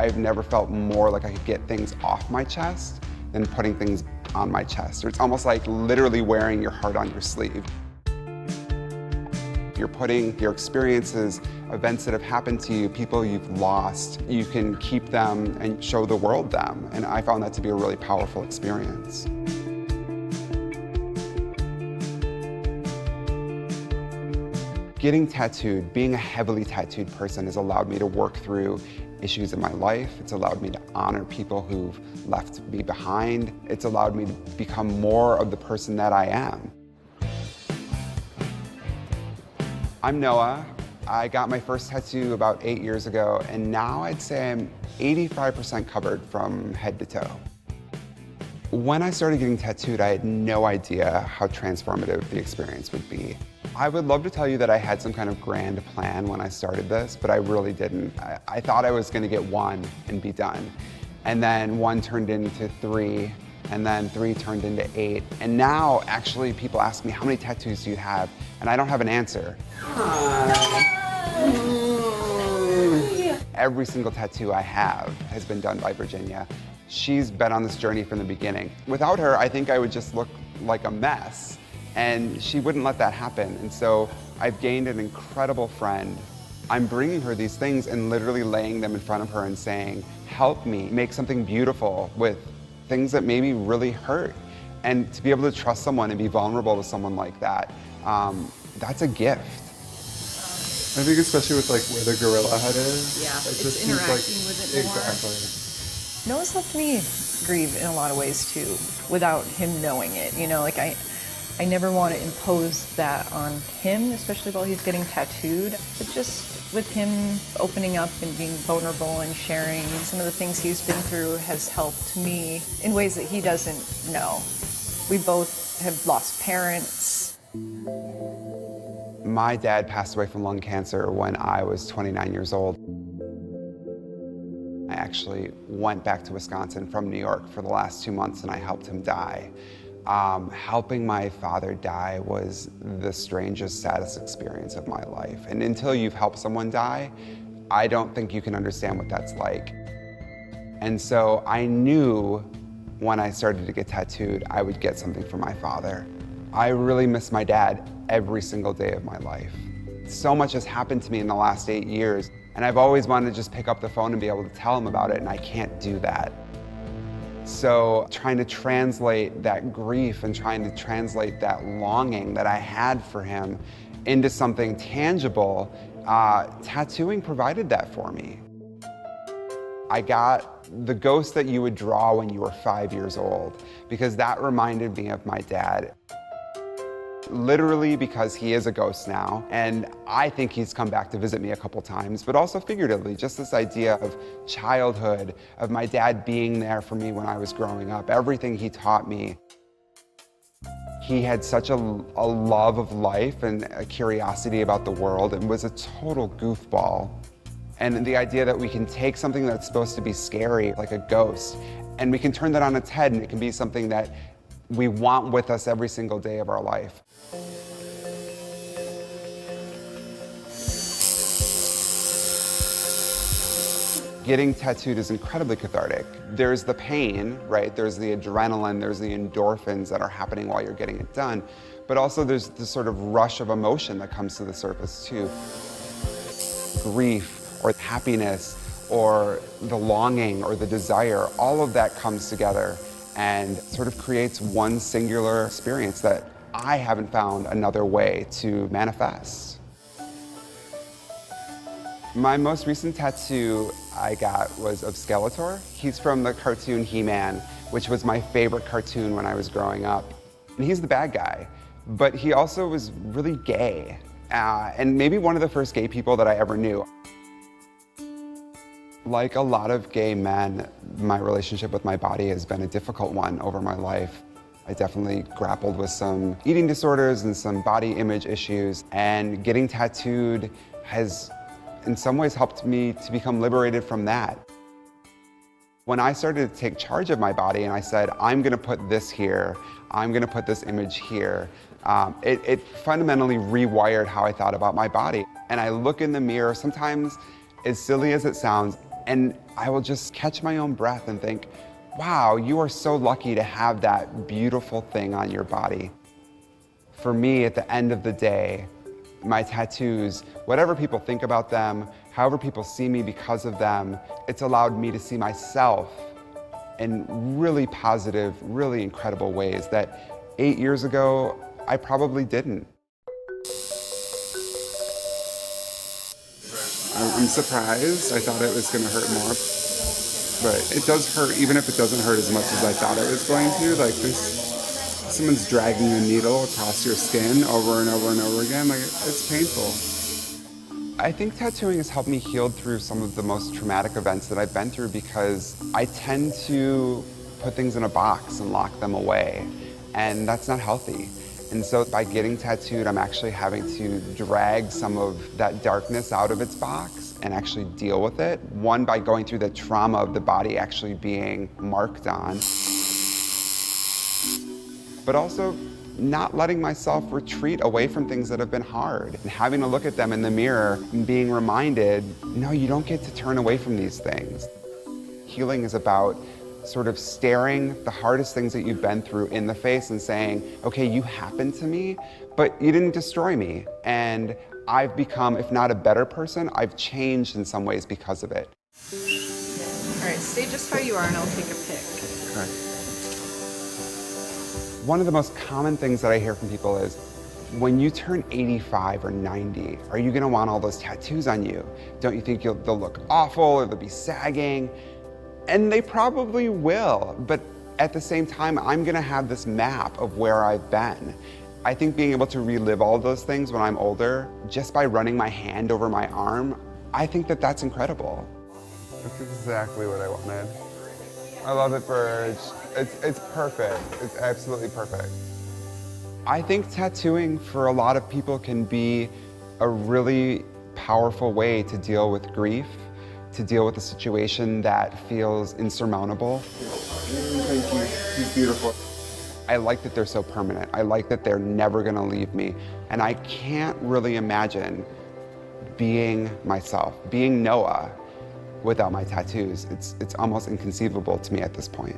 I've never felt more like I could get things off my chest than putting things on my chest. It's almost like literally wearing your heart on your sleeve. You're putting your experiences, events that have happened to you, people you've lost, you can keep them and show the world them. And I found that to be a really powerful experience. Getting tattooed, being a heavily tattooed person has allowed me to work through issues in my life. It's allowed me to honor people who've left me behind. It's allowed me to become more of the person that I am. I'm Noah. I got my first tattoo about 8 years ago, and now I'd say I'm 85% covered from head to toe. When I started getting tattooed, I had no idea how transformative the experience would be. I would love to tell you that I had some kind of grand plan when I started this, but I really didn't. I thought I was gonna get one and be done. And then one turned into three, and then three turned into 8. And now, actually, people ask me, how many tattoos do you have? And I don't have an answer. Every single tattoo I have has been done by Virginia. She's been on this journey from the beginning. Without her, I think I would just look like a mess, and she wouldn't let that happen. And so I've gained an incredible friend. I'm bringing her these things and literally laying them in front of her and saying, help me make something beautiful with things that maybe really hurt. And to be able to trust someone and be vulnerable with someone like that, that's a gift. I think especially with like where the gorilla head is. Yeah, it it's just interacting seems like, with it more. Exactly. Noah's helped me grieve in a lot of ways too, without him knowing it. You know, like I never want to impose that on him, especially while he's getting tattooed. But just with him opening up and being vulnerable and sharing some of the things he's been through has helped me in ways that he doesn't know. We both have lost parents. My dad passed away from lung cancer when I was 29 years old. I actually went back to Wisconsin from New York for the last 2 months and I helped him die. Helping my father die was the strangest, saddest experience of my life. And until you've helped someone die, I don't think you can understand what that's like. And so I knew when I started to get tattooed, I would get something for my father. I really miss my dad every single day of my life. So much has happened to me in the last 8 years, and I've always wanted to just pick up the phone and be able to tell him about it, and I can't do that. So trying to translate that grief and trying to translate that longing that I had for him into something tangible, tattooing provided that for me. I got the ghost that you would draw when you were 5 years old, because that reminded me of my dad. Literally because he is a ghost now, and I think he's come back to visit me a couple times, but also figuratively, just this idea of childhood, of my dad being there for me when I was growing up, everything he taught me. He had such a love of life and a curiosity about the world and was a total goofball. And the idea that we can take something that's supposed to be scary, like a ghost, and we can turn that on its head and it can be something that we want with us every single day of our life. Getting tattooed is incredibly cathartic. There's the pain, right? There's the adrenaline, there's the endorphins that are happening while you're getting it done. But also there's this sort of rush of emotion that comes to the surface too. Grief or happiness or the longing or the desire, all of that comes together and sort of creates one singular experience that I haven't found another way to manifest. My most recent tattoo I got was of Skeletor. He's from the cartoon He-Man, which was my favorite cartoon when I was growing up. And he's the bad guy, but he also was really gay, and maybe one of the first gay people that I ever knew. Like a lot of gay men, my relationship with my body has been a difficult one over my life. I definitely grappled with some eating disorders and some body image issues, and getting tattooed has in some ways helped me to become liberated from that. When I started to take charge of my body and I said, I'm gonna put this here, I'm gonna put this image here, it fundamentally rewired how I thought about my body. And I look in the mirror, sometimes, as silly as it sounds, And I will just catch my own breath and think, wow, you are so lucky to have that beautiful thing on your body. For me, at the end of the day, my tattoos, whatever people think about them, however people see me because of them, it's allowed me to see myself in really positive, really incredible ways that 8 years ago, I probably didn't. I'm surprised. I thought it was going to hurt more. But it does hurt, even if it doesn't hurt as much as I thought it was going to. Like someone's dragging a needle across your skin over and over and over again. Like, it's painful. I think tattooing has helped me heal through some of the most traumatic events that I've been through because I tend to put things in a box and lock them away, and that's not healthy. And so by getting tattooed, I'm actually having to drag some of that darkness out of its box and actually deal with it. One, by going through the trauma of the body actually being marked on, but also not letting myself retreat away from things that have been hard and having to look at them in the mirror and being reminded, no, you don't get to turn away from these things. Healing is about sort of staring the hardest things that you've been through in the face and saying, okay, you happened to me, but you didn't destroy me. And I've become, if not a better person, I've changed in some ways because of it. All right, stay just how you are and I'll take a pic. Okay. One of the most common things that I hear from people is, when you turn 85 or 90, are you gonna want all those tattoos on you? Don't you think they'll look awful or they'll be sagging? And they probably will, but at the same time, I'm gonna have this map of where I've been. I think being able to relive all those things when I'm older, just by running my hand over my arm, I think that that's incredible. That's exactly what I wanted. I love it, Burge. It's perfect. It's absolutely perfect. I think tattooing for a lot of people can be a really powerful way to deal with grief, to deal with a situation that feels insurmountable. Thank you. He's beautiful. I like that they're so permanent. I like that they're never gonna leave me. And I can't really imagine being myself, being Noah, without my tattoos. It's almost inconceivable to me at this point.